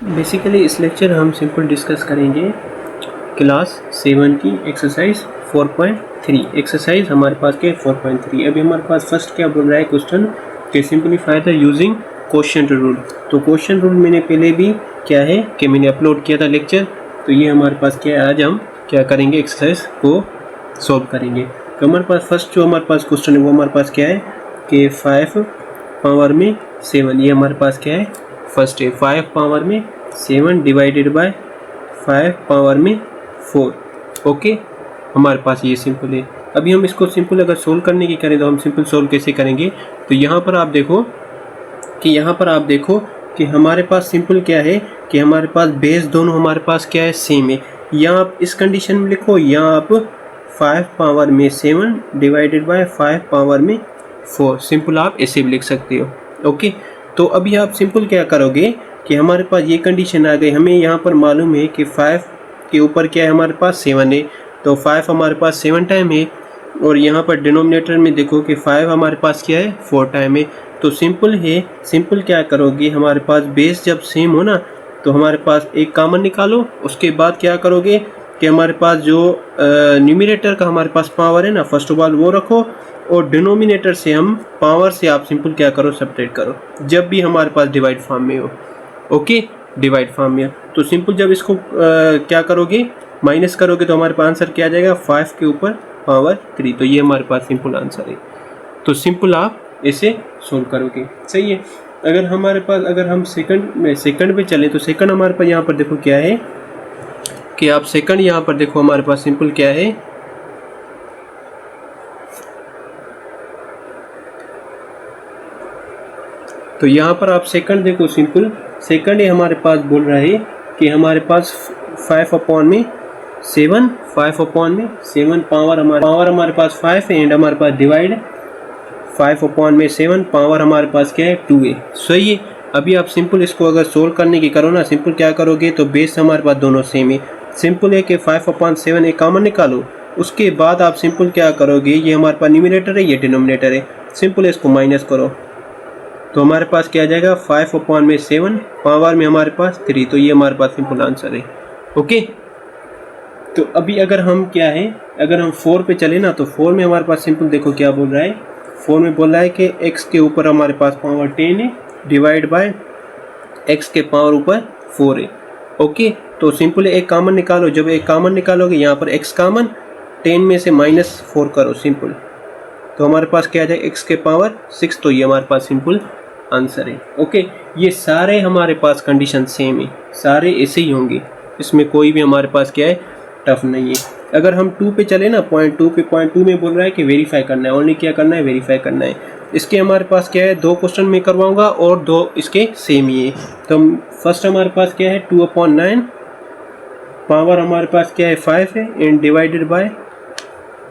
Basically इस lecture हम simple discuss करेंगे क्लास 7 की एक्सरसाइज 4.3। एक्सरसाइज हमारे पास के 4.3। अभी हमारे पास फर्स्ट क्या बोल रहा है क्वेश्चन के simplify the using quotient rule. तो क्वोशिएंट रूल मैंने पहले भी क्या है कि मैंने अपलोड किया था लेक्चर। तो ये हमारे पास क्या है, आज हम क्या करेंगे, एक्सरसाइज को सॉल्व करेंगे। तो हमारे पास फर्स्ट जो हमारे पास क्वेश्चन है वो हमारे पास क्या है कि 5 पावर में 7। ये हमारे पास क्या है, फर्स्ट है 5 पावर में 7 डिवाइडेड बाय 5 पावर में 4। ओके, हमारे पास ये सिंपल है। अभी हम इसको सिंपल अगर सोल्व करने की करें तो हम सिंपल सोल्व कैसे करेंगे। तो यहाँ पर आप देखो कि हमारे पास सिंपल क्या है कि हमारे पास बेस दोनों हमारे पास क्या है, सेम है। यहाँ आप इस कंडीशन में लिखो, यहाँ आप 5 पावर में 7 डिवाइडेड बाय 5 पावर में 4, सिंपल आप ऐसे भी लिख सकते हो। ओके, तो अभी आप सिंपल क्या करोगे कि हमारे पास ये कंडीशन आ गई। हमें यहाँ पर मालूम है कि 5 के ऊपर क्या है, हमारे पास 7 है। तो 5 हमारे पास 7 टाइम है, और यहाँ पर डिनोमिनेटर में देखो कि 5 हमारे पास क्या है, 4 टाइम है। तो सिंपल है, सिंपल क्या करोगे, हमारे पास बेस जब सेम हो ना तो हमारे पास एक कॉमन निकालो। उसके बाद क्या करोगे कि हमारे पास जो न्यूमरेटर का हमारे पास पावर है ना, फर्स्ट ऑफ ऑल वो रखो, और डिनोमिनेटर से हम पावर से आप सिंपल क्या करो, सब्ट्रैक्ट करो जब भी हमारे पास डिवाइड फॉर्म में हो। ओके, डिवाइड फॉर्म में। तो सिंपल जब इसको क्या करोगे, माइनस करोगे तो हमारे पास आंसर क्या आ जाएगा, 5 के ऊपर पावर 3। तो ये हमारे पास सिंपल आंसर है। तो सिंपल आप इसे सोल्व करोगे, सही है। अगर हमारे पास, अगर हम सेकंड पे चलें तो सेकंड हमारे पास यहाँ पर देखो क्या है कि आप सेकंड यहाँ पर देखो हमारे पास सिंपल क्या है, तो यहाँ पर आप सेकंड देखो, सिंपल सेकंड ये हमारे पास बोल रहा है कि हमारे पास 5 अपॉन में 7, 5 अपॉन में 7 पावर हमारे पास 5 है, एंड हमारे पास डिवाइड 5 अपॉन में 7 पावर हमारे पास क्या है, 2 है। सही है। अभी आप सिंपल इसको अगर सोल्व करने की करो ना, सिंपल क्या करोगे तो बेस हमारे पास दोनों सेम है। सिंपल है कि 5 अपॉन 7 एक कॉमन निकालो। उसके बाद आप सिंपल क्या करोगे, ये हमारे पास न्यूमरेटर है, ये डिनोमिनेटर है, सिंपल इसको माइनस करो तो हमारे पास क्या आ जाएगा, 5 अपॉन में 7 पावर में हमारे पास 3। तो ये हमारे पास सिंपल आंसर है। ओके, तो अभी अगर हम क्या है, अगर हम 4 पे चले ना तो 4 में हमारे पास सिंपल देखो क्या बोल रहा है, 4 में बोल रहा है कि x के ऊपर हमारे पास पावर 10 है डिवाइड बाय x के पावर ऊपर 4 है। ओके, तो सिंपल एक कॉमन निकालो। जब एक कॉमन निकालोगे यहाँ पर x कॉमन, 10 में से -4 करो सिंपल, तो हमारे पास क्या आ जाए, x के पावर 6। तो ये हमारे पास सिंपल आंसर है। ओके, ये सारे हमारे पास कंडीशन सेम है, सारे ऐसे ही होंगे, इसमें कोई भी हमारे पास क्या है, टफ नहीं है। अगर हम 2 पे चले ना, पॉइंट 2 पे, पॉइंट 2 में बोल रहा है कि वेरीफाई करना है, ओनली क्या करना है, वेरीफाई करना है। इसके हमारे पास क्या है, 2 क्वेश्चन में करवाऊंगा और 2 इसके सेम ही है। तो फर्स्ट हमारे पास क्या है, 2/9 पावर हमारे पास क्या है, 5 है, एंड डिवाइडेड बाय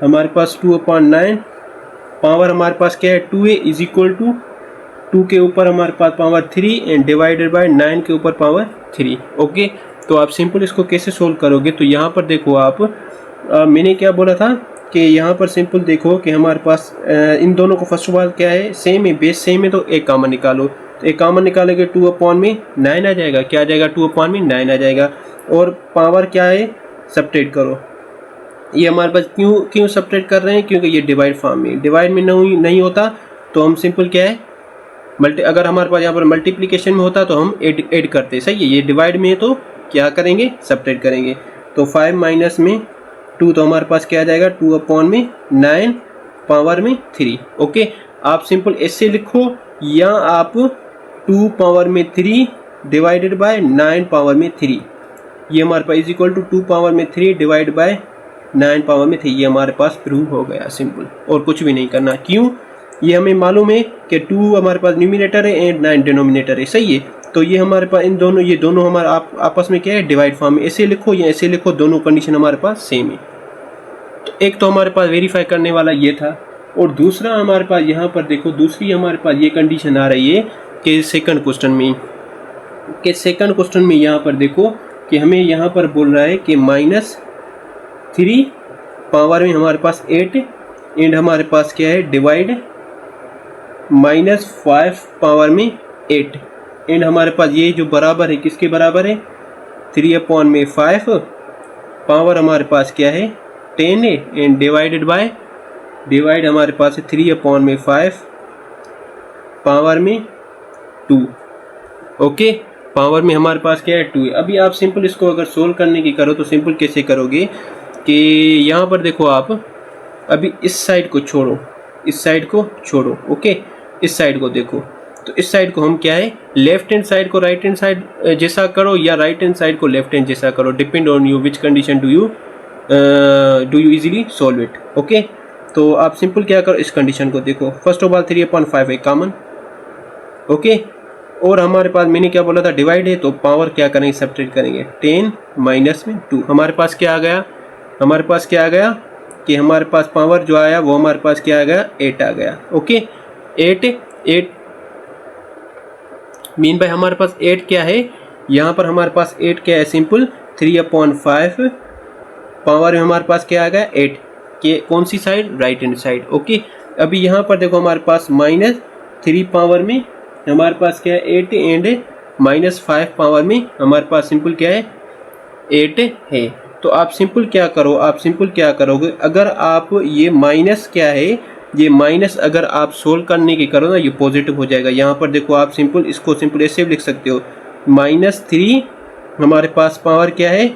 हमारे पास 2/9 पावर हमारे पास क्या है, 2 है, इज इक्वल टू 2 के ऊपर हमारे पास पावर 3 एंड डिवाइडेड बाय 9 के ऊपर पावर 3। ओके, तो आप सिंपल इसको कैसे सोल्व करोगे, तो यहाँ पर देखो आप, मैंने क्या बोला था कि यहाँ पर सिंपल देखो कि हमारे पास इन दोनों को फर्स्ट ऑफ ऑल क्या है, सेम है, बेस सेम है, तो एक कॉमन निकालो। तो एक कॉमन निकालोगे 2/9 आ जाएगा, क्या आ जाएगा, 2/9 आ जाएगा। और पावर क्या है, सब्ट्रैक्ट करो। ये हमारे पास क्यों सब्ट्रैक्ट कर रहे हैं, क्योंकि ये डिवाइड फॉर्म में, डिवाइड में नहीं होता तो हम सिंपल क्या है, अगर हमारे पास यहाँ पर मल्टीप्लिकेशन में होता तो हम ऐड करते, सही है। ये डिवाइड में है तो क्या करेंगे, सब्ट्रैक्ट करेंगे। तो 5 माइनस में 2, तो हमारे पास क्या आ जाएगा, 2/9 पावर में 3। ओके, आप सिंपल ऐसे लिखो, या आप 2 पावर में 3 डिवाइडेड बाय 9 पावर में 3, ये हमारे पास इज इक्वल टू 2 पावर में 3 डिवाइड बाय 9 पावर में 3। ये हमारे पास प्रूव हो गया सिंपल, और कुछ भी नहीं करना। क्यों, ये हमें मालूम है कि 2 हमारे पास न्यूमरेटर है एंड 9 डिनोमिनेटर है, सही है। तो ये हमारे पास ये दोनों हमारे आपस में क्या है, डिवाइड फॉर्म में, ऐसे लिखो या ऐसे लिखो, दोनों कंडीशन हमारे पास सेम है। तो एक तो हमारे पास वेरीफाई करने वाला ये था, और दूसरा हमारे पास यहाँ पर देखो, दूसरी हमारे पास ये कंडीशन आ रही है कि सेकंड क्वेश्चन में यहाँ पर देखो कि हमें यहाँ पर बोल रहा है कि -3 पावर में हमारे पास 8 एंड हमारे पास क्या है, डिवाइड -5 पावर में 8 एंड हमारे पास ये जो बराबर है किसके बराबर है 3/5 पावर हमारे पास क्या है 10 है एंड डिवाइड हमारे पास है 3/5 पावर में 2। ओके, पावर में हमारे पास क्या है 2 है। अभी आप सिंपल इसको अगर सोल्व करने की करो तो सिंपल कैसे करोगे कि यहाँ पर देखो आप अभी इस साइड को छोड़ो, इस साइड को छोड़ो, ओके, इस साइड को देखो। तो इस साइड को हम क्या है लेफ्ट हैंड साइड को राइट हैंड साइड जैसा करो या राइट हैंड साइड को लेफ्ट हैंड जैसा करो, depend on you which condition do you easily solve it. Okay, तो आप सिंपल क्या करो इस कंडीशन को देखो। फर्स्ट ऑफ ऑल 3/5 है कॉमन, ओके, और हमारे पास मैंने क्या बोला था डिवाइड है, तो पावर क्या करेंगे सब्ट्रैक्ट करेंगे 10 माइनस में 2। हमारे पास क्या आ गया, हमारे पास क्या आ गया कि हमारे पास पावर जो आया वो हमारे पास क्या आ गया 8 आ गया। ओके, 8 मीन भाई हमारे पास 8 क्या है, यहाँ पर हमारे पास 8 क्या है सिंपल 3/5 पावर में हमारे पास क्या आ गया 8 के कौन सी side right hand side. Okay, अभी यहाँ पर देखो हमारे पास -3 पावर में हमारे पास क्या है 8 एंड -5 पावर में हमारे पास सिंपल क्या है 8 है। तो आप सिंपल क्या करो, आप सिंपल क्या करोगे अगर आप ये माइनस क्या है ये माइनस अगर आप सोल्व करने की करो ना ये पॉजिटिव हो जाएगा। यहाँ पर देखो आप सिंपल इसको सिंपल ऐसे भी लिख सकते हो -3 हमारे पास पावर क्या है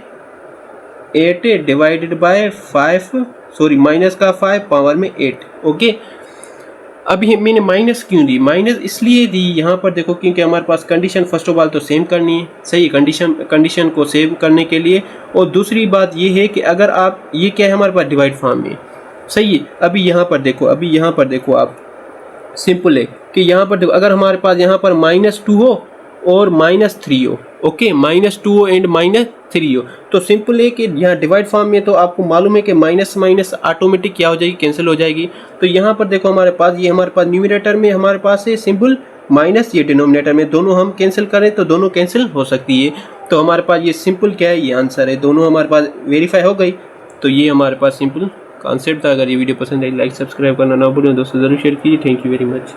8 डिवाइडेड बाय 5 सॉरी माइनस का 5 पावर में 8। ओके, अभी मैंने माइनस क्यों दी, माइनस इसलिए दी यहाँ पर देखो क्योंकि हमारे पास कंडीशन फर्स्ट ऑफ ऑल तो सेम करनी है, सही कंडीशन को सेव करने के लिए। और दूसरी बात ये है कि अगर आप ये क्या है हमारे पास डिवाइड फॉर्म में, सही है। अभी यहाँ पर देखो आप सिंपल है कि यहाँ पर देखो अगर हमारे पास यहाँ पर -2 हो और -3 हो, ओके, -2 हो एंड -3 हो, तो सिंपल है कि यहाँ डिवाइड फॉर्म में तो आपको मालूम है कि माइनस माइनस ऑटोमेटिक क्या हो जाएगी कैंसिल हो जाएगी। तो यहाँ पर देखो हमारे पास ये हमारे पास न्यूमरेटर में हमारे पास है सिंपल माइनस, ये डिनोमिनेटर में दोनों हम कैंसिल करें तो दोनों कैंसिल हो सकती है। तो हमारे पास ये सिंपल क्या है ये आंसर है, दोनों हमारे पास वेरीफाई हो गई। तो ये हमारे पास सिंपल कॉन्सेप्ट था। अगर ये वीडियो पसंद आई लाइक सब्सक्राइब करना ना भूलें, दोस्तों जरूर शेयर कीजिए। Thank you very much.